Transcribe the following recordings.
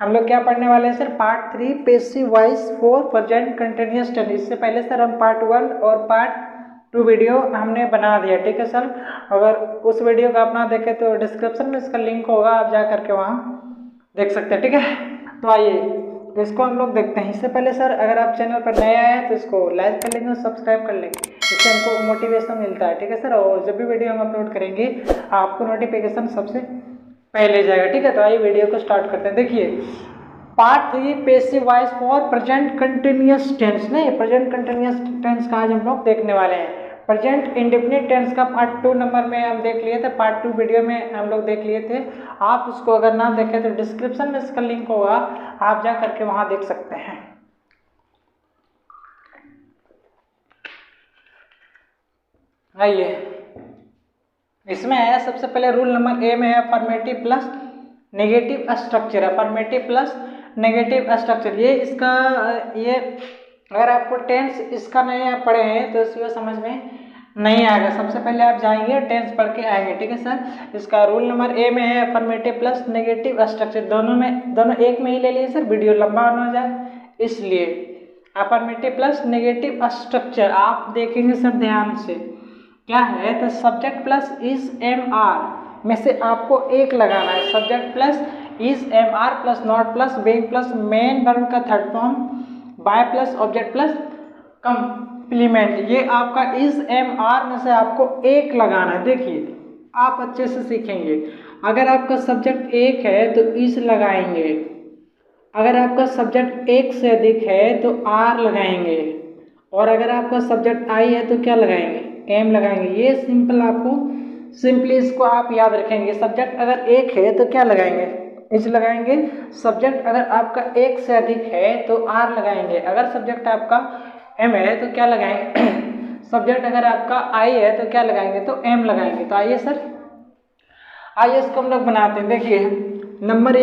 हम लोग क्या पढ़ने वाले हैं sir, part 3 passive voice for present continuous tense. इससे पहले सर हम पार्ट 1 और पार्ट 2 वीडियो हमने बना दिया, ठीक है सर। अगर उस वीडियो का आप ना देखें तो डिस्क्रिप्शन में इसका लिंक होगा, आप जा करके वहाँ देख सकते हैं, ठीक है। तो आइए तो इसको हम लोग देखते हैं। इससे पहले सर अगर आप चैनल पर नए आए हैं तो इसको लाइक कर लेंगे और सब्सक्राइब कर लेंगे, इससे हमको मोटिवेशन मिलता है, ठीक है सर। और जब भी वीडियो हम अपलोड करेंगे आपको नोटिफिकेशन सबसे पहले जाएगा, ठीक है। तो आइए वीडियो को स्टार्ट करते हैं। देखिए part 3 passive voice for present continuous tense, नहीं प्रेजेंट कंटिन्यूअस टेंस का आज हम लोग देखने वाले हैं। प्रेजेंट इंडेफिनिट टेंस का पार्ट 2 नंबर में हम देख लिए थे, पार्ट 2 वीडियो में हम लोग देख लिए थे। आप उसको अगर ना देखें तो डिस्क्रिप्शन में इसका लिंक होगा, आप जा करके वहां देख सकते हैं। आइए इसमें है सबसे पहले रूल नंबर ए में है affirmative plus negative structure. Affirmative plus negative structure, ये इसका ये अगर आपको टेंस इसका नहीं आप पढ़े हैं तो इसको समझ में नहीं आएगा। सबसे पहले आप जाएंगे टेंस पढ़ के आएंगे, ठीक है सर। इसका रूल नंबर ए में है अफर्मेटिव प्लस नेगेटिव स्ट्रक्चर, दोनों एक में ही ले लिए सर, वीडियो लंबा ना हो जाए इसलिए। अफर्मेटिव प्लस नेगेटिव स्ट्रक्चर आप देखेंगे सर ध्यान से, क्या है तो subject plus is am are में से आपको एक लगाना है। Subject plus is am are plus not plus being plus main verb का third form by plus object plus complement, ये आपका इज एम आर में से आपको एक लगाना है। देखिए आप अच्छे से सीखेंगे। अगर आपका सब्जेक्ट एक है तो इज लगाएंगे, अगर आपका सब्जेक्ट एक से अधिक है तो आर लगाएंगे, और अगर आपका सब्जेक्ट आई है तो क्या लगाएंगे, एम लगाएंगे। ये सिंपल आपको सिंपली इसको आप याद रखेंगे। सब्जेक्ट अगर एक है तो क्या लगाएंगे, इज लगाएंगे। सब्जेक्ट अगर आपका एक से अधिक है तो आर लगाएंगे, अगर सब्जेक्ट आपका एम है तो क्या लगाएंगे सब्जेक्ट अगर आपका आई है तो क्या लगाएंगे, तो एम लगाएंगे। तो आइए सर आइए इसको हम लोग बनाते हैं। देखिए नंबर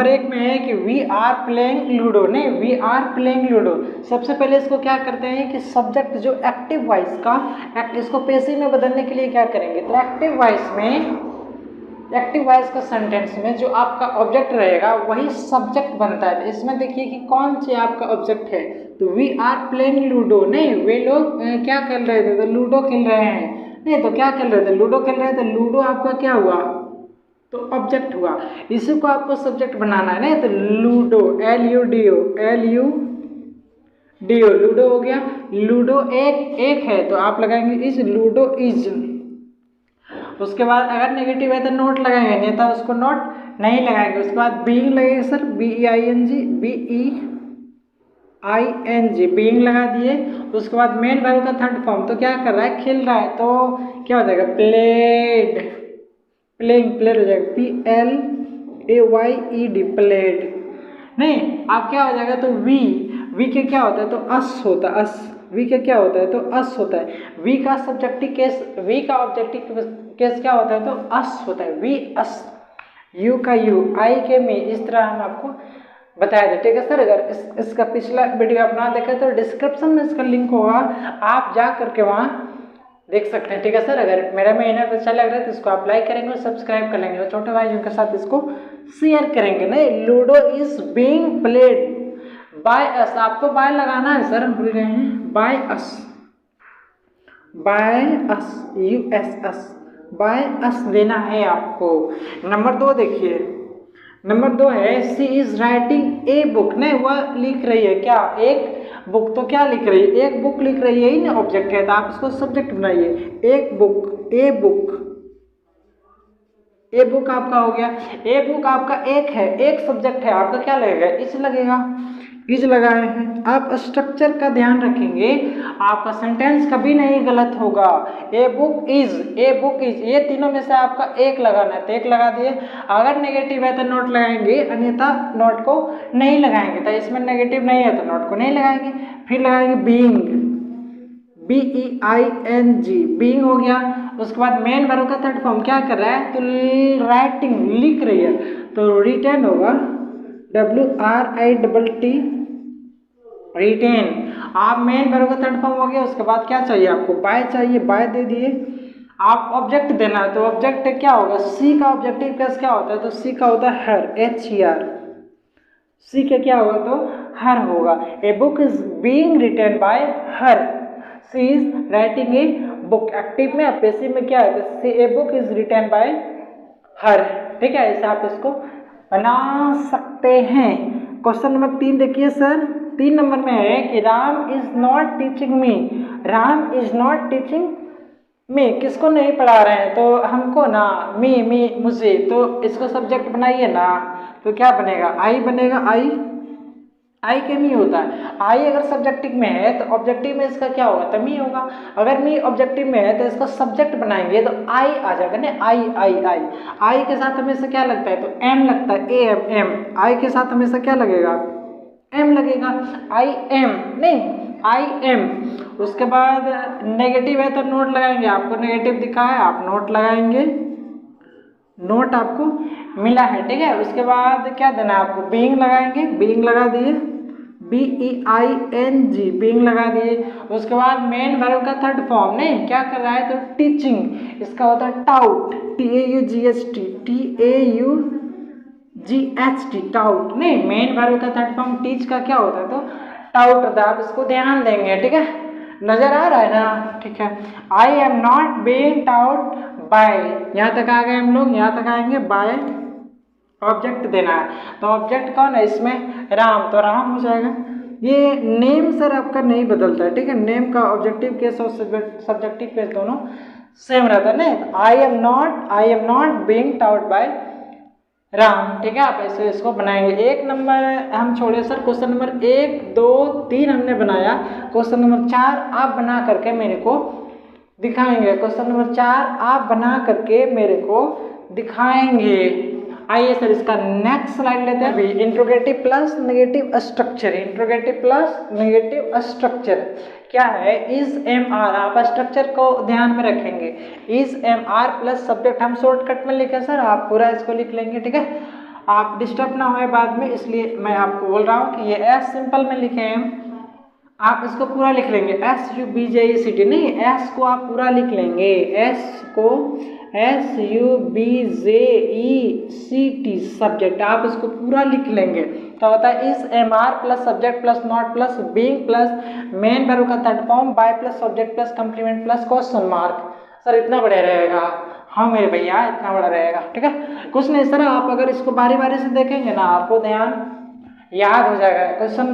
एक में है कि वी आर प्लेइंग लूडो, नहीं वी आर प्लेइंग लूडो। सबसे पहले इसको क्या करते हैं कि सब्जेक्ट जो एक्टिव वॉइस का इसको पैसिव में बदलने के लिए क्या करेंगे, तो एक्टिव वॉइस का सेंटेंस में जो आपका ऑब्जेक्ट रहेगा वही सब्जेक्ट बनता है। इसमें देखिए कि कौन से आपका ऑब्जेक्ट है, तो वी आर प्लेइंग लूडो, नहीं वे लोग क्या खेल रहे थे, तो लूडो खेल रहे हैं, नहीं तो क्या खेल रहे थे, लूडो खेल रहे थे। लूडो आपका क्या हुआ, तो ऑब्जेक्ट हुआ, इसी को आपको सब्जेक्ट बनाना है, नहीं तो लूडो LUDO लूडो हो गया। लूडो एक है तो आप लगाएंगे इज, लूडो इज। उसके बाद अगर नेगेटिव है तो नोट लगाएंगे, नहीं तो उसको नोट नहीं लगाएंगे। उसके बाद बीइंग लगेगा सर, BEING बीइंग लगा दिए। उसके बाद मेन वर्ब का थर्ड फॉर्म, तो क्या कर रहा है, खेल रहा है, तो क्या हो जाएगा प्लेड हो जाएगा, PLAYED प्लेड। नहीं आप क्या हो जाएगा, तो वी के क्या होता है, तो अस होता है, वी के क्या होता है, तो अस होता है। वी का सब्जेक्टिव केस, वी का ऑब्जेक्टिव केस क्या होता है, तो अस होता है, वी अस। यू का यू, आई के मी, इस तरह हम आपको बताया था, ठीक है सर। अगर इसका पिछला वीडियो आप ना देखें तो डिस्क्रिप्शन में इसका लिंक होगा, आप जा करके वहाँ देख सकते हैं, ठीक है सर। अगर मेरा मेहनत अच्छा लग रहा है तो इसको आप लाइक करेंगे और सब्सक्राइब कर लेंगे और छोटे भाइयों के साथ इसको शेयर करेंगे। नहीं ludo is being played by us, आपको बाय लगाना है सर, हम भूल गए हैं, by us US by us देना है आपको। नंबर 2 देखिए, नंबर 2 है सी इज राइटिंग ए बुक, नहीं वह लिख रही है क्या, एक बुक, तो क्या लिख रही है, एक बुक लिख रही है ही ना, ऑब्जेक्ट है तो आप इसको सब्जेक्ट बनाइए। एक बुक, ए बुक आपका हो गया। ए बुक आपका एक है, एक सब्जेक्ट है, आपका क्या लगेगा, इज लगाए हैं। आप स्ट्रक्चर का ध्यान रखेंगे, आपका सेंटेंस कभी नहीं गलत होगा। ए बुक इज, ये तीनों में से आपका एक लगाना है, तो एक लगा दिए। अगर नेगेटिव है तो नोट लगाएंगे, अन्यथा नोट को नहीं लगाएंगे। तो इसमें नेगेटिव नहीं है तो नोट को नहीं लगाएंगे। फिर लगाएंगे बीइंग, BEING बीइंग हो गया। उसके बाद मेन वर्ब का थर्ड फॉर्म क्या कर रहा है, तो राइटिंग लिख रही है, तो रिटेन होगा, WRITT रिटेन। आप मेन वर्ब का थर्ड फॉर्म हो गया। उसके बाद क्या चाहिए आपको, बाय चाहिए, बाय दे दिए। आप ऑब्जेक्ट देना है तो ऑब्जेक्ट क्या होगा, सी का ऑब्जेक्टिव केस क्या होता है, तो सी का होता है हर, HER, सी का क्या होगा तो हर होगा। A book is being written by her, she is writing a book. Active में और पैसिव में क्या है, तो a book is written by her, ठीक है। ऐसे आप इसको बना सकते हैं। क्वेश्चन नंबर 3 देखिए सर, 3 नंबर में है कि Ram is not teaching me, Ram is not teaching me, किसको नहीं पढ़ा रहे हैं, तो हमको ना, मी मुझे, तो इसको सब्जेक्ट बनाइए ना, तो क्या बनेगा, आई बनेगा, आई के मी होता है। आई अगर सब्जेक्टिव में है तो ऑब्जेक्टिव में इसका क्या होगा, तो मी होगा। अगर मी ऑब्जेक्टिव में है तो इसका सब्जेक्ट बनाएंगे तो आई आ जाएगा ना, आई के साथ हमेशा क्या लगता है, तो एम लगता है, एम, आई के साथ हमेशा क्या लगेगा, एम लगेगा, आई एम नहीं, आई एम। उसके बाद नेगेटिव है तो नोट लगाएंगे, आपको नेगेटिव दिखा है आप नोट लगाएंगे, नोट आपको मिला है, ठीक है। उसके बाद क्या देना है आपको, बीइंग लगाएंगे, बीइंग लगा दिए, BEING, बीइंग लगा दिए। उसके बाद मेन वर्ब का थर्ड फॉर्म नहीं क्या कर रहा है, तो टीचिंग, इसका होता है टाउट, TAUGHT, टाउट नहीं, मेन वर्ब का थर्ड फॉर्म टीच का क्या होता है, तो टाउट होता है। आप इसको ध्यान देंगे, ठीक है, नजर आ रहा है ना, ठीक है। I am not being taught by, यहाँ तक आ गए हम लोग, यहाँ तक आएंगे, बाय ऑब्जेक्ट देना है, तो ऑब्जेक्ट कौन है इसमें, राम, तो राम हो जाएगा। ये नेम सर आपका नहीं बदलता है, ठीक है, नेम का ऑब्जेक्टिव केस और सब्जेक्टिव केस दोनों सेम रहता है ना। I am not being taught by Ram, ठीक है। आप ऐसे इसको बनाएंगे। 1 नंबर हम छोड़े सर, क्वेश्चन नंबर 1, 2, 3 हमने बनाया, क्वेश्चन नंबर 4 आप बना करके मेरे को दिखाएंगे, क्वेश्चन नंबर 4 आप बना करके मेरे को दिखाएंगे। आइए सर इसका नेक्स्ट स्लाइड लेते हैं। अभी interrogative plus negative structure, interrogative plus negative structure क्या है, इज एम आर, आप स्ट्रक्चर को ध्यान में रखेंगे, is am are plus subject, हम शॉर्टकट में लिखे सर, आप पूरा इसको लिख लेंगे, ठीक है, आप डिस्टर्ब ना होए बाद में, इसलिए मैं आपको बोल रहा हूँ कि ये एस सिंपल में लिखे हैं, आप इसको पूरा लिख लेंगे, SUBJECT नहीं, एस को आप पूरा लिख लेंगे, एस को SUBJECT सब्जेक्ट, आप इसको पूरा लिख लेंगे। तो होता है इस am are plus subject plus not plus being plus main verb का third form by plus subject plus complement plus question mark. Sir इतना बड़ा रहेगा, हाँ मेरे भैया इतना बड़ा रहेगा, ठीक है, कुछ नहीं सर, आप अगर इसको बारी बारी से देखेंगे ना आपको ध्यान याद हो जाएगा, क्वेश्चन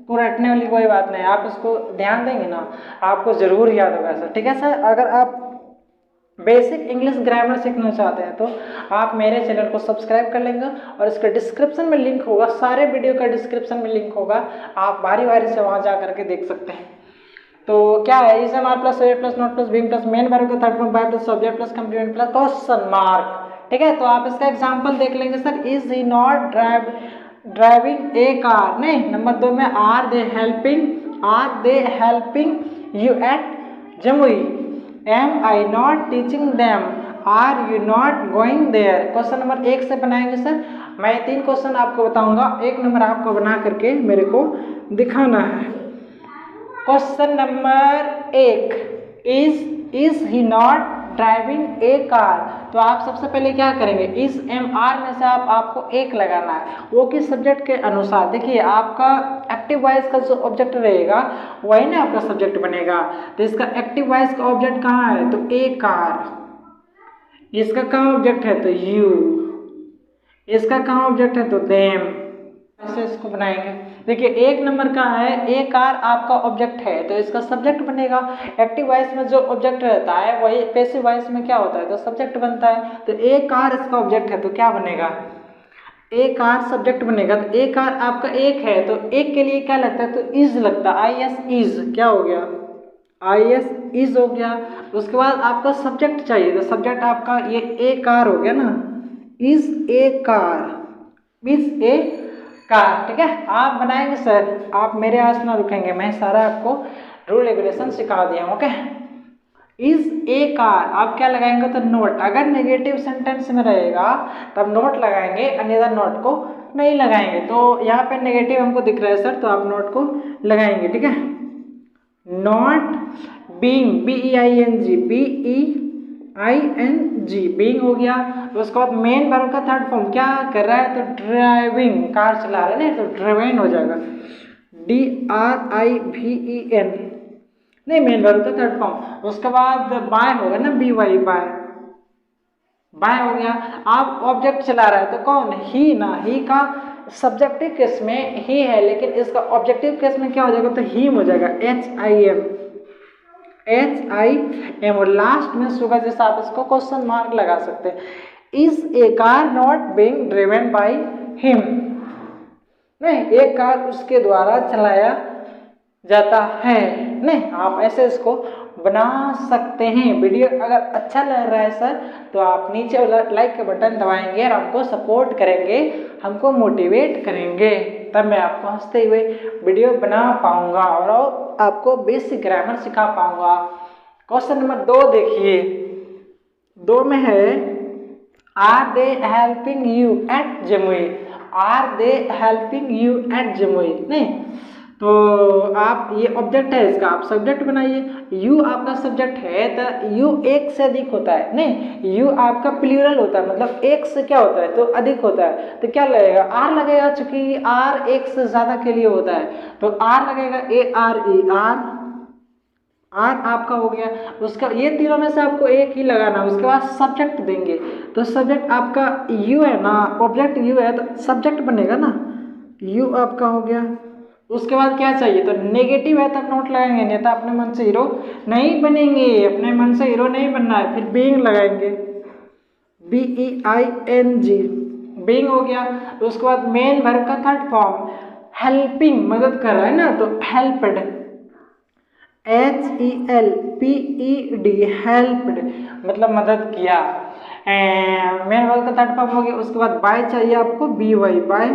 पूरा रटने वाली कोई बात नहीं, आप इसको ध्यान देंगे ना आपको जरूर याद होगा सर, ठीक है सर। अगर आप बेसिक इंग्लिश ग्रामर सीखना चाहते हैं तो आप मेरे चैनल को सब्सक्राइब कर लेंगे और इसका डिस्क्रिप्शन में लिंक होगा, सारे वीडियो का डिस्क्रिप्शन में लिंक होगा, आप बारी बारी से वहाँ जा करके देख सकते हैं। तो क्या है, is am are plus a plus not plus being plus main verb का third form by plus subject plus complement plus question mark, ठीक है। तो आप इसका एग्जांपल देख लेंगे sir, is he not driving a car, नहीं, नंबर 2 में are they helping you at Jamui, am I not teaching them, are you not going there. Question number 1 से बनाएंगे सर, मैं 3 क्वेश्चन आपको बताऊंगा, 1 नंबर आपको बना करके मेरे को दिखाना है। Question number 1, is he not driving a car, तो आप सबसे पहले क्या करेंगे, इस एम आर में से आपको एक लगाना है, वो किस सब्जेक्ट के अनुसार, देखिए आपका एक्टिव वॉइस का जो ऑब्जेक्ट रहेगा वही ना आपका सब्जेक्ट बनेगा, तो इसका एक्टिव वॉइस का ऑब्जेक्ट कहाँ है, तो ए कार, इसका कहाँ ऑब्जेक्ट है, तो यू, इसका कहाँ ऑब्जेक्ट है, तो देम, ऐसे इसको बनाएंगे। देखिए 1 नंबर का है, ए कार आपका ऑब्जेक्ट है तो इसका सब्जेक्ट बनेगा, एक्टिव वॉइस में जो ऑब्जेक्ट रहता है वही पैसिव वॉइस में क्या होता है, तो सब्जेक्ट बनता है, तो ए कार इसका ऑब्जेक्ट है तो क्या बनेगा, ए कार सब्जेक्ट बनेगा। तो ए कार आपका एक है तो एक के लिए क्या लगता है, तो इज लगता है, IS इज, क्या हो गया, IS इज हो गया। उसके बाद आपका सब्जेक्ट चाहिए, तो सब्जेक्ट आपका ये ए कार हो गया ना, is a car, is a car, ठीक है। आप बनाएंगे सर, आप मेरे आस ना रुकेंगे, मैं सारा आपको रूल रेगुलेशन सिखा दिया हूँ, ओके। इज ए कार आप क्या लगाएंगे, तो नोट, अगर नेगेटिव सेंटेंस में रहेगा तब नोट लगाएंगे, अन्यथा नोट को नहीं लगाएंगे। तो यहाँ पे नेगेटिव हमको दिख रहा है सर, तो आप नोट को लगाएंगे, ठीक है। Not being, BEING, ing, being हो गया। उसके बाद मेन वर्ब का थर्ड फॉर्म क्या कर रहा है, तो ड्राइविंग, कार चला रहा है ना, तो ड्रिवेन हो जाएगा, DRIVEN, नहीं मेन वर्ब का थर्ड फॉर्म। उसके बाद बाय होगा ना, BY, बाय, बाय हो गया। आप ऑब्जेक्ट चला रहा है तो कौन, ही ना, ही का सब्जेक्टिव केस में ही है, लेकिन इसका ऑब्जेक्टिव केस में क्या हो जाएगा, तो हिम हो जाएगा, HIM, और लास्ट में सुगा, जैसा आप इसको क्वेश्चन मार्क लगा सकते हैं, is a car not being driven by him, नहीं एक कार उसके द्वारा चलाया जाता है, नहीं आप ऐसे इसको बना सकते हैं। वीडियो अगर अच्छा लग रहा है सर तो आप नीचे वाला लाइक का बटन दबाएंगे और हमको सपोर्ट करेंगे, हमको मोटिवेट करेंगे, तब मैं आपको हंसते हुए वीडियो बना पाऊंगा और आपको बेसिक ग्रामर सिखा पाऊंगा। क्वेश्चन नंबर 2 देखिए, 2 में है are they helping you at Jamui, are they helping you at Jamui, नहीं तो आप ये ऑब्जेक्ट है इसका, आप सब्जेक्ट बनाइए, यू आपका सब्जेक्ट है तो यू एक से अधिक होता है, नहीं यू आपका प्लूरल होता है, मतलब एक से क्या होता है तो अधिक होता है, तो क्या लगेगा, आर लगेगा, चूंकि आर एक से ज्यादा के लिए होता है तो आर लगेगा, ARE, आर आपका हो गया। उसका ये तीनों में से आपको एक ही लगाना, उसके बाद सब्जेक्ट देंगे, तो सब्जेक्ट आपका यू है ना, ऑब्जेक्ट यू है तो सब्जेक्ट बनेगा ना, यू आपका हो गया। उसके बाद क्या चाहिए, तो नेगेटिव है तब नोट लगाएंगे, नहीं तो अपने मन से हीरो नहीं बनेंगे, अपने मन से हीरो नहीं बनना है, फिर बीइंग लगाएंगे, BEING, बीइंग हो गया। उसके बाद मेन वर्ब का थर्ड फॉर्म हेल्पिंग, मदद कर रहा है ना, तो हेल्प्ड, HELPED, हेल्प्ड मतलब मदद किया, मेन वर्ब का थर्ड फॉर्म हो गया। उसके बाद बाय चाहिए आपको, BY, बाय।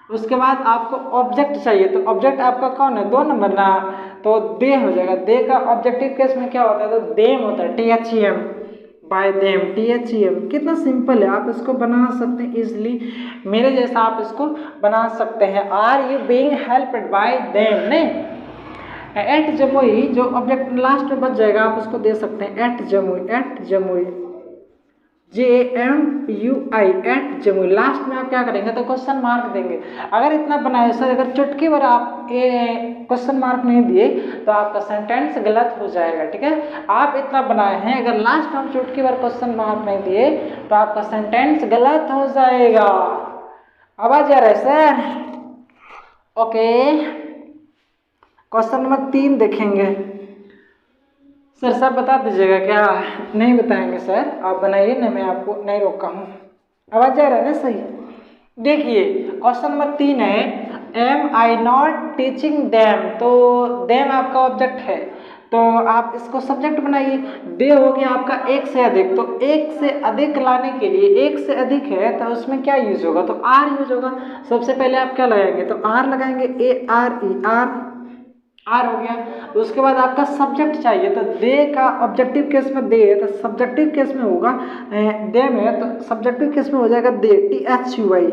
उसके बाद आपको ऑब्जेक्ट चाहिए, तो ऑब्जेक्ट आपका कौन है, 2 नंबर ना, तो दे हो जाएगा, दे का ऑब्जेक्टिव केस में क्या होता है, तो देम होता है, THEM, बाय देम, THEM। कितना सिंपल है, आप इसको बना सकते हैं इजिली, मेरे जैसा आप इसको बना सकते हैं। Are you being helped by them, नहीं एट जमुई, जो ऑब्जेक्ट लास्ट में बच जाएगा आप उसको दे सकते हैं, at Jamui, at Jamui, JAMUI, at Jamui. Last में आप क्या करेंगे, तो क्वेश्चन मार्क देंगे। अगर इतना बनाए सर, अगर चुटकी भर आप क्वेश्चन मार्क नहीं दिए तो आपका सेंटेंस गलत हो जाएगा, ठीक है। आप इतना बनाए हैं, अगर लास्ट में चुटकी भर क्वेश्चन मार्क नहीं दिए तो आपका सेंटेंस गलत हो जाएगा। आवाज आ रहा है सर, ओके। क्वेश्चन नंबर 3 देखेंगे, सर सब बता दीजिएगा क्या, नहीं बताएंगे सर, आप बनाइए ना, मैं आपको नहीं रोका हूँ। आवाज आ रहा है ना सही। देखिए क्वेश्चन नंबर 3 है, am I not teaching them, तो देम आपका ऑब्जेक्ट है तो आप इसको सब्जेक्ट बनाइए। दे हो गया आपका एक से अधिक, तो एक से अधिक लाने के लिए, एक से अधिक है तो उसमें क्या यूज होगा, तो आर यूज होगा। सबसे पहले आप क्या लगाएंगे, तो आर लगाएंगे, ARE, आर हो गया। उसके बाद आपका सब्जेक्ट चाहिए, तो दे का ऑब्जेक्टिव केस में दे है तो सब्जेक्टिव केस में होगा, दे में तो सब्जेक्टिव केस में हो जाएगा दे, THUI,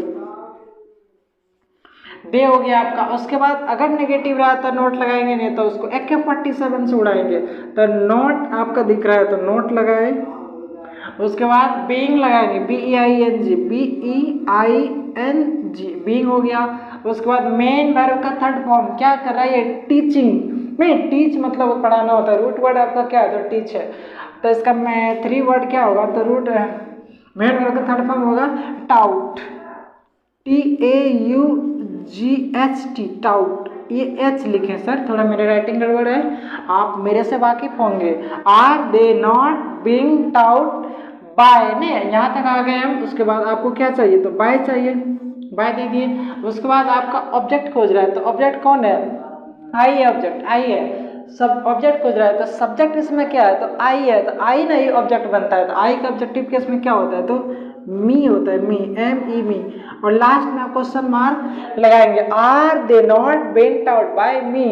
दे हो गया आपका। उसके बाद अगर नेगेटिव रहा तो नोट लगाएंगे, नहीं तो उसको AK-47 से उड़ाएंगे, तो नोट आपका दिख रहा है तो नोट लगाए। उसके बाद बीइंग लगाएंगे, BEING, बीइंग हो गया। उसके बाद मेन वर्ब का थर्ड फॉर्म क्या कर रहा है, ये टीचिंग में, टीच मतलब पढ़ाना होता है, रूट वर्ड आपका क्या है, तो टीच है, तो इसका मैं 3 वर्ड क्या होगा, तो रूट मेन वर्ब का थर्ड फॉर्म होगा टाउट, TAUGHT, टाउट। ये H लिखे सर, थोड़ा मेरे राइटिंग गड़बड़ है, आप मेरे से वाकिफ होंगे। Are they not being taught by, ने यहाँ तक आ गए हम। उसके बाद आपको क्या चाहिए, तो बाय चाहिए, बाय दे दिए। उसके बाद आपका ऑब्जेक्ट खोज रहा है, तो ऑब्जेक्ट कौन है, आई है, ऑब्जेक्ट आई है, सब ऑब्जेक्ट खोज रहा है तो सब्जेक्ट इसमें क्या है, तो आई है, तो आई नहीं ऑब्जेक्ट बनता है, तो आई का ऑब्जेक्टिव केस में क्या होता है, तो मी होता है, मी, ME, मी। और लास्ट में आप क्वेश्चन मार्क लगाएंगे, are they not being taught by me,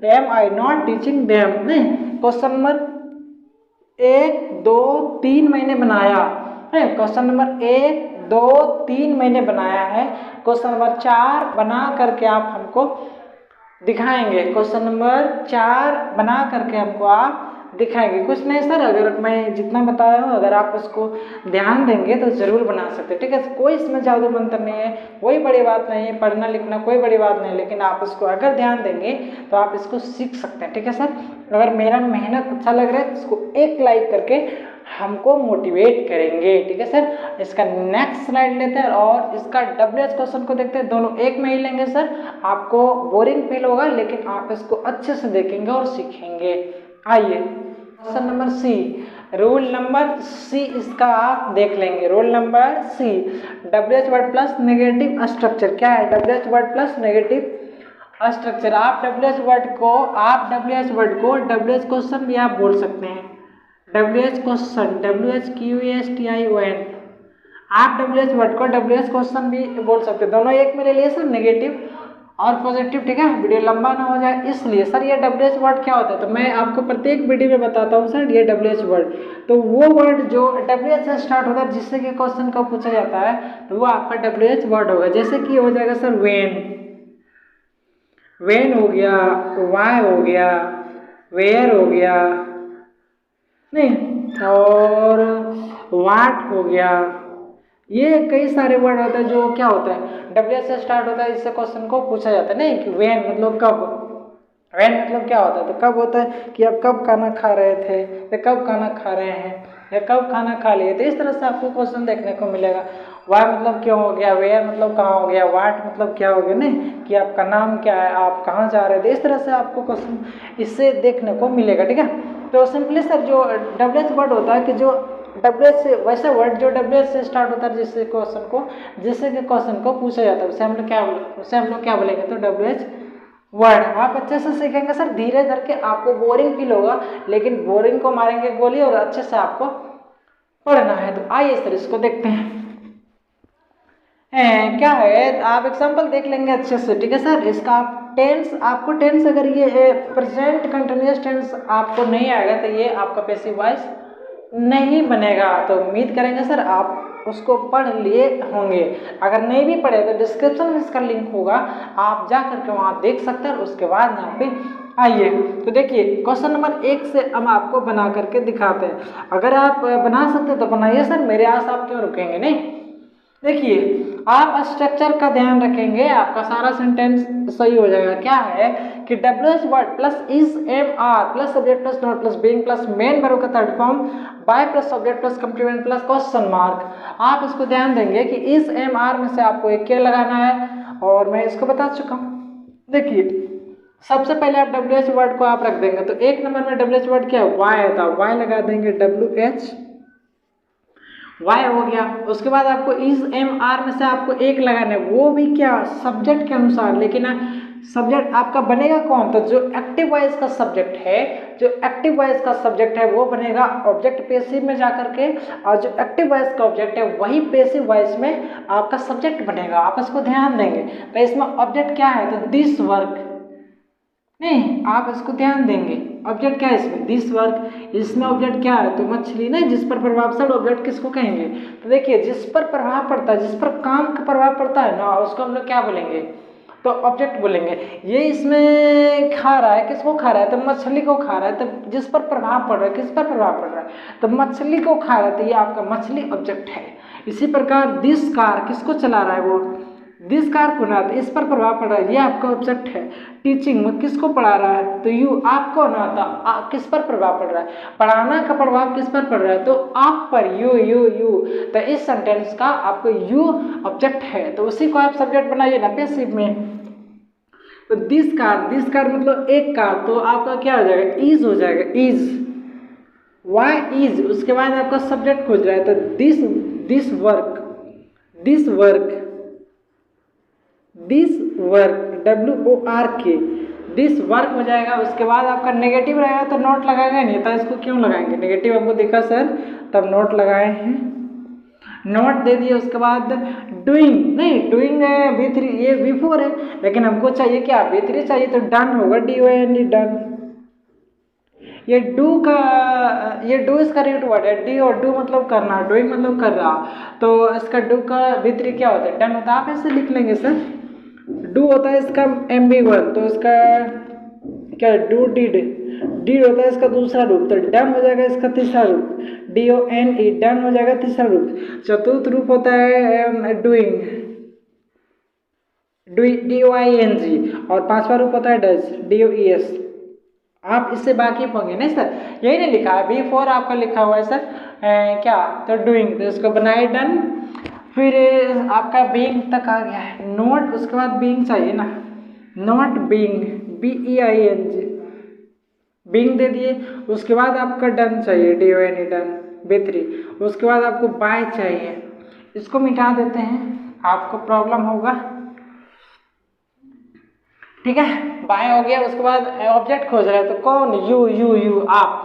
am I not teaching them, नहीं क्वेश्चन नंबर 1 2 3 मैंने बनाया है, क्वेश्चन नंबर 1 2 3 मैंने बनाया है, क्वेश्चन नंबर 4 बना करके आप हमको दिखाएंगे, क्वेश्चन नंबर 4 बना करके हमको आप दिखाएंगे। कुछ नहीं सर, अगर मैं जितना बताया हूँ अगर आप उसको ध्यान देंगे तो ज़रूर बना सकते हैं, ठीक है। कोई इसमें जादू मंत्र नहीं है, कोई बड़ी बात नहीं है, पढ़ना लिखना कोई बड़ी बात नहीं, लेकिन आप इसको अगर ध्यान देंगे तो आप इसको सीख सकते हैं, ठीक है सर। अगर मेरा मेहनत अच्छा लग रहा है तो इसको एक लाइक करके हमको मोटिवेट करेंगे, ठीक है सर। इसका नेक्स्ट स्लाइड लेते हैं और इसका WH क्वेश्चन को देखते हैं। दोनों एक में ही लेंगे सर, आपको बोरिंग फील होगा लेकिन आप इसको अच्छे से देखेंगे और सीखेंगे। आइए question number C, rule number C इसका आप देख लेंगे। Rule number C, WH word plus negative structure. क्या है WH word plus negative structure? आप WH वर्ड को WH क्वेश्चन भी आप बोल सकते हैं। WH क्वेश्चन, WHQESTION, आप WH वर्ड को WH क्वेश्चन भी बोल सकते हैं। दोनों एक में ले लिए सर, नेगेटिव और पॉजिटिव, ठीक है। वीडियो लंबा ना हो जाए इसलिए सर। ये WH वर्ड क्या होता है तो मैं आपको प्रत्येक वीडियो में बताता हूँ सर। ये WH वर्ड तो वो वर्ड जो WH से स्टार्ट होता है जिससे कि क्वेश्चन को पूछा जाता है तो वो आपका WH वर्ड होगा। जैसे कि हो जाएगा सर वेन हो गया, वाई हो गया, वेयर हो गया, नहीं, और वाट हो गया। ये कई सारे वर्ड होते हैं जो क्या होता है WH से स्टार्ट होता है, इससे क्वेश्चन को पूछा जाता है। नहीं कि वेन मतलब कब, वेन मतलब क्या होता है तो कब होता है कि आप कब खाना खा रहे थे या कब खाना खा रहे हैं या कब खाना खा लिए। तो इस तरह से आपको क्वेश्चन देखने को मिलेगा। वाई मतलब क्यों हो गया, वेयर मतलब कहाँ हो गया, वाट मतलब क्या हो गया, नहीं कि आपका नाम क्या है, आप कहाँ जा रहे थे। इस तरह से आपको क्वेश्चन इससे देखने को मिलेगा, ठीक है। तो सिंपली सर जो WH वर्ड होता है कि जो WH से वैसे वर्ड जो WH से स्टार्ट होता है जिससे कि क्वेश्चन को पूछा जाता है उसे हम लोग क्या बोलेंगे तो WH वर्ड। आप अच्छे से सीखेंगे सर, धीरे धीरे आपको बोरिंग फील होगा लेकिन बोरिंग को मारेंगे गोली और अच्छे से आपको पढ़ना है। तो आइए सर इसको देखते हैं। क्या है आप एग्जाम्पल देख लेंगे अच्छे से, ठीक है सर। इसका आपको टेंस अगर ये प्रेजेंट कंटिन्यूअस टेंस आपको नहीं आएगा तो ये आपका पैसिव वॉइस नहीं बनेगा। तो उम्मीद करेंगे सर आप उसको पढ़ लिए होंगे। अगर नहीं भी पढ़े तो डिस्क्रिप्शन में इसका लिंक होगा, आप जा करके वहाँ देख सकते हैं। उसके बाद यहाँ पे आइए तो देखिए क्वेश्चन नंबर 1 से हम आपको बना करके दिखाते हैं। अगर आप बना सकते तो बनाइए सर, मेरे आस आप क्यों रुकेंगे। नहीं देखिए आप स्ट्रक्चर का ध्यान रखेंगे, आपका सारा सेंटेंस सही हो जाएगा। क्या है कि WH word plus is am are plus subject plus not plus being plus main verb का third form by plus subject plus complement plus question mark. आप इसको ध्यान देंगे कि इज एम आर में से आपको एक क्या लगाना है और मैं इसको बता चुका हूँ। देखिए सबसे पहले आप WH वर्ड को आप रख देंगे तो 1 नंबर में WH वर्ड क्या है वाई था, वाई लगा देंगे WH वाई हो गया। उसके बाद आपको इज एम आर में से आपको एक लगाना है, वो भी क्या सब्जेक्ट के अनुसार। लेकिन सब्जेक्ट आपका बनेगा कौन तो जो एक्टिव वॉइस का सब्जेक्ट है, जो एक्टिव वॉइस का सब्जेक्ट है वो बनेगा ऑब्जेक्ट पेसिव में जाकर के, और जो एक्टिव वॉइस का ऑब्जेक्ट है वही पेसिव वॉइस में आपका सब्जेक्ट बनेगा। आप इसको ध्यान देंगे तो इसमें ऑब्जेक्ट क्या है तो दिस वर्क, नहीं आप इसको ध्यान देंगे ऑब्जेक्ट क्या है इसमें दिस वर्क। इसमें ऑब्जेक्ट क्या है तो मछली, नहीं जिस पर प्रभावशाली ऑब्जेक्ट किसको कहेंगे तो देखिए जिस पर प्रभाव पड़ता है, जिस पर काम का प्रभाव पड़ता है ना उसको हम लोग क्या बोलेंगे तो ऑब्जेक्ट बोलेंगे। ये इसमें खा रहा है, किसको खा रहा है तो मछली को खा रहा है। तो जिस पर प्रभाव पड़ रहा है, किस पर प्रभाव पड़ रहा है तो मछली को खा रहा है, तो ये आपका मछली ऑब्जेक्ट है। इसी प्रकार दिस कार किसको चला रहा है वो दिस कार को ना, तो इस पर प्रभाव पड़ रहा है, ये आपका ऑब्जेक्ट है। टीचिंग में किसको पढ़ा रहा है तो यू, आपको ना था किस पर प्रभाव पड़ रहा है, पढ़ाना का प्रभाव किस पर पड़ रहा है तो आप पर, यू। तो इस सेंटेंस का आपको यू ऑब्जेक्ट है तो उसी को आप सब्जेक्ट बनाइए ना पैसिव में। तो दिस कार मतलब एक कार, तो आपका क्या हो जाएगा इज हो जाएगा, इज वाई इज। उसके बाद आपका सब्जेक्ट खोज रहा है तो this work WORK this work हो जाएगा। उसके बाद आपका नेगेटिव रहेगा तो नोट लगाएंगे नहीं, तो इसको क्यों लगाएंगे, नेगेटिव हमको दिखा सर तब नोट लगाए हैं, नोट दे दिए। उसके बाद डूइंग, नहीं डूइंग V3 ये V4 है, लेकिन हमको चाहिए क्या V3 चाहिए तो डन होगा DON डन। ये डू इसका रूट वर्ड है, डी और डू मतलब करना, डूइंग मतलब कर रहा, तो इसका डू का V3 क्या होता है डन होता है। आप ऐसे लिख लेंगे सर, डू होता है इसका MB1 तो इसका क्या डू डिड, डिड होता है इसका दूसरा रूप, तो डन हो जाएगा इसका तीसरा रूप, DONE डन हो जाएगा तीसरा रूप। चतुर्थ रूप होता है डूइंग, DOING, और पांचवा रूप होता है डज, DOES। आप इससे वाकिफ होंगे नहीं सर, यही नहीं लिखा है B4 आपका लिखा हुआ है सर क्या, तो डूइंग, तो इसको बनाए डन। फिर आपका बीइंग तक आ गया है, नोट उसके बाद बीइंग चाहिए ना, not being, BEING, being they दिए। उसके बाद आपका डन चाहिए, DONE डन, B3। उसके बाद आपको बाय चाहिए, इसको मिटा देते हैं, आपको प्रॉब्लम होगा, ठीक है। बाय हो गया, उसके बाद ऑब्जेक्ट खोज रहे हैं तो कौन, यू आप,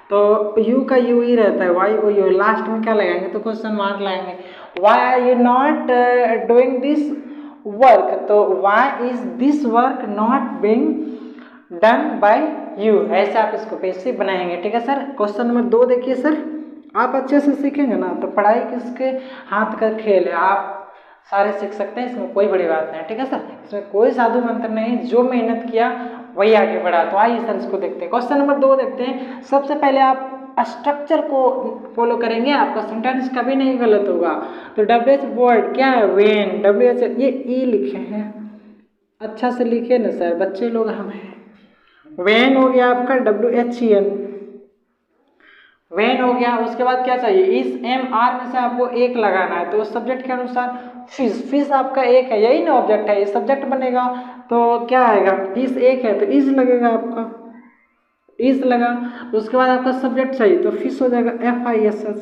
तो यू का यू ही रहता है, वाई को यू, लास्ट में क्या लगाएंगे तो क्वेश्चन मार्क लगाएंगे। Why are you not doing this work, तो why is this work not being done by you, ऐसे आप इसको पैसिव बनाएंगे, ठीक है सर। क्वेश्चन नंबर 2 देखिए सर, आप अच्छे से सीखेंगे ना तो पढ़ाई किसके हाथ का खेल है, आप सारे सीख सकते हैं, इसमें कोई बड़ी बात नहीं है, ठीक है सर। इसमें कोई साधु मंत्र नहीं, जो मेहनत किया वही आगे बढ़ा। तो आइए सर इसको देखते हैं, क्वेश्चन नंबर 2 देखते हैं। सबसे पहले आप स्ट्रक्चर को फॉलो करेंगे, आपका सेंटेंस कभी नहीं गलत होगा। तो WH वर्ड क्या है, वेन, WH ये ई लिखे हैं, अच्छा से लिखे ना सर, बच्चे लोग हम हैं। वेन हो गया आपका WHEN, वेन हो गया। उसके बाद क्या चाहिए, इस MR में से आपको एक लगाना है, तो सब्जेक्ट के अनुसार फिश, फिश आपका एक है, यही ना ऑब्जेक्ट है, ये सब्जेक्ट बनेगा, तो क्या आएगा, इस एक है तो इस लगेगा आपका, इस लगा। उसके बाद आपका सब्जेक्ट चाहिए तो फिश हो जाएगा, FISS,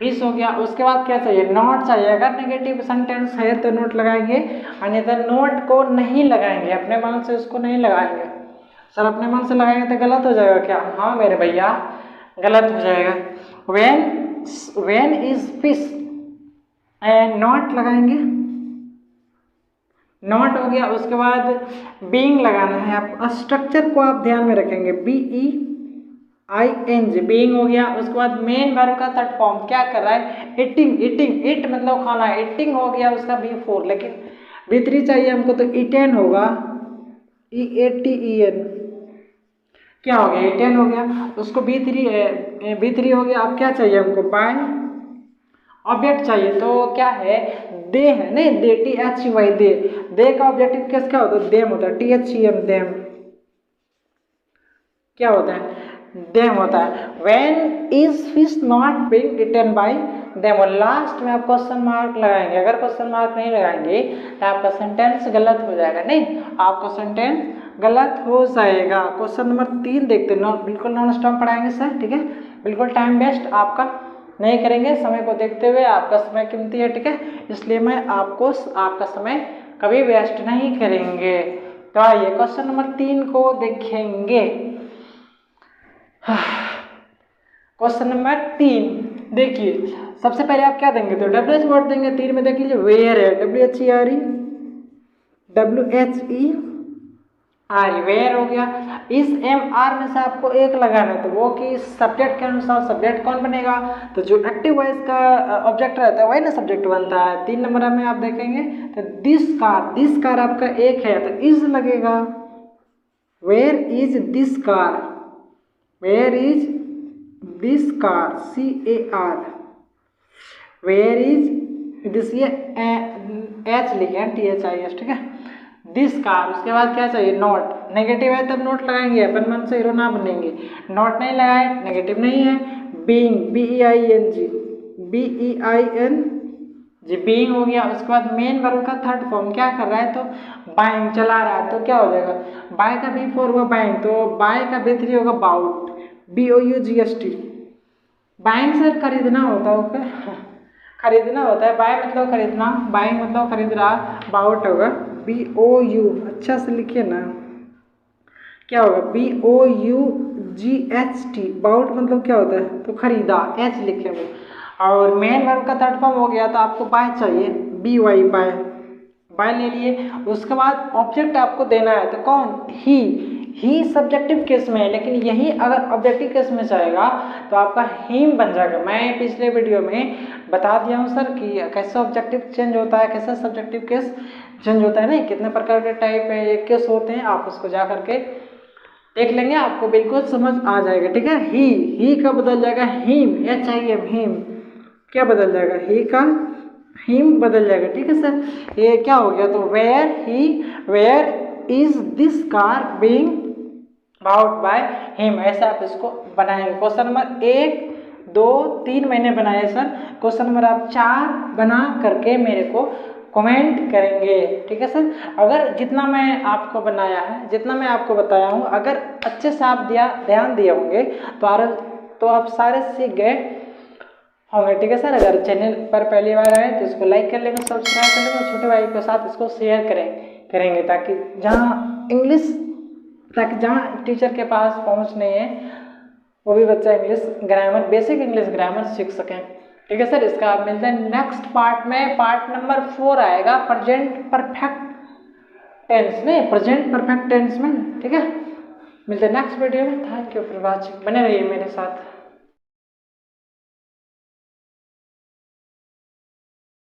फिश हो गया। उसके बाद क्या चाहिए, नोट चाहिए, अगर नेगेटिव सेंटेंस है तो नोट लगाएंगे, अन्यथा नोट को नहीं लगाएंगे, अपने मन से उसको नहीं लगाएंगे। सर अपने मन से लगाएंगे तो गलत हो जाएगा क्या, हाँ मेरे भैया गलत हो जाएगा। When is fish and not लगाएंगे, नॉट हो गया। उसके बाद बीइंग लगाना है, आप स्ट्रक्चर को आप ध्यान में रखेंगे, BEING, बीइंग हो गया। उसके बाद मेन वर्ब का थर्ड फॉर्म क्या कर रहा है, ईटिंग, ईटिंग, ईट मतलब खाना, ईटिंग हो गया उसका B4, लेकिन B3 चाहिए हमको, तो ईटेन होगा, EATEN, क्या हो गया, ईटेन हो गया। उसको B3 हो गया। अब क्या चाहिए हमको, बाय ऑब्जेक्ट चाहिए, तो क्या है, दे है, नहीं दे, THEY दे, दे का ऑब्जेक्टिव केस क्या होता है, देम होता है, THEM देम, क्या होता है, देम होता है। When is fish not being eaten by them, और लास्ट में आप क्वेश्चन मार्क लगाएंगे, अगर क्वेश्चन मार्क नहीं लगाएंगे तो आपका सेंटेंस गलत हो जाएगा, नहीं आपका सेंटेंस गलत हो जाएगा। क्वेश्चन नंबर 3 देखते हैं, बिल्कुल नॉन स्टॉप पढ़ाएंगे सर, ठीक है, बिल्कुल टाइम वेस्ट आपका नहीं करेंगे, समय को देखते हुए, आपका समय कीमती है, ठीक है, इसलिए मैं आपको आपका समय कभी वेस्ट नहीं करेंगे। तो आइए क्वेश्चन नंबर 3 को देखेंगे। क्वेश्चन नंबर 3 देखिए, सबसे पहले आप क्या देंगे, तो WH वर्ड देंगे। 3 में देख लीजिए, वेयर है, WHERE, वेयर हो गया। इस MR में से आपको एक लगाना है, तो वो कि सब्जेक्ट के अनुसार सब्जेक्ट कौन बनेगा, तो जो एक्टिव वॉइस का ऑब्जेक्ट रहता है वही ना सब्जेक्ट बनता है। 3 नंबर में आप देखेंगे तो दिस कार आपका एक है, तो इज लगेगा, where is this car, where is this car, CAR, where is this, ये H लिखे हैं, THIS, ठीक है, दिस कार। उसके बाद क्या चाहिए, नोट, नेगेटिव है तब नोट लगाएंगे, अपन मन से हीरो ना बनेंगे, नोट नहीं लगाए नेगेटिव नहीं है। बीइंग, BEING, बीइंग हो गया। उसके बाद मेन वर्ब का थर्ड फॉर्म क्या कर रहा है, तो बाइंग, चला रहा है, तो क्या हो जाएगा, बाय का B4 होगा बाइंग, तो बाय का B3 होगा बाउट, BOUGST, बाइंग सर खरीदना होता है, ओके खरीदना होता है, बाय मतलब खरीदना, बाइंग मतलब खरीद रहा, बाउट होगा BOU, अच्छा से लिखिए ना, क्या होगा, BOUGHT, बाउट मतलब क्या होता है, तो खरीदा, H लिखे हुए। और मेन वर्ब का थर्ड फॉर्म हो गया, तो आपको बाय चाहिए, BY, बाय, बाय ले लिए। उसके बाद ऑब्जेक्ट आपको देना है, तो कौन, ही सब्जेक्टिव केस में है, लेकिन यही अगर ऑब्जेक्टिव केस में जाएगा तो आपका हिम बन जाएगा। मैं पिछले वीडियो में बता दिया हूँ सर कि कैसे ऑब्जेक्टिव चेंज होता है, कैसे सब्जेक्टिव केस चेंज होता है, नहीं कितने प्रकार के टाइप है ये केस होते हैं, आप उसको जा करके देख लेंगे, आपको बिल्कुल समझ आ जाएगा। ठीक है, ही का बदल जाएगा हिम, HIM हिम, क्या बदल जाएगा, ही का हिम बदल जाएगा। ठीक है सर, ये क्या हो गया, तो where is this car being bought by him, ऐसा आप इसको बनाएंगे। क्वेश्चन नंबर 1, 2, 3 मैंने बनाया सर, क्वेश्चन नंबर आप 4 बना करके मेरे को कमेंट करेंगे। ठीक है सर, अगर जितना मैं आपको बनाया है, जितना मैं आपको बताया हूँ, अगर अच्छे से आप ध्यान दिए होंगे तो आप सारे सीख गए होंगे। ठीक है सर, अगर चैनल पर पहली बार आए तो इसको लाइक कर लेंगे, सब्सक्राइब कर लेंगे, छोटे भाई के साथ इसको शेयर करेंगे ताकि जहाँ टीचर के पास पहुँच नहीं है वो भी बच्चा English grammar, basic English grammar सीख सकें। ठीक है सर, इसका आप मिलते हैं नेक्स्ट पार्ट में। पार्ट नंबर 4 आएगा प्रेजेंट परफेक्ट टेंस में। ठीक है, मिलते हैं नेक्स्ट वीडियो में। थैंक यू फॉर वॉचिंग, बने रहिए मेरे साथ।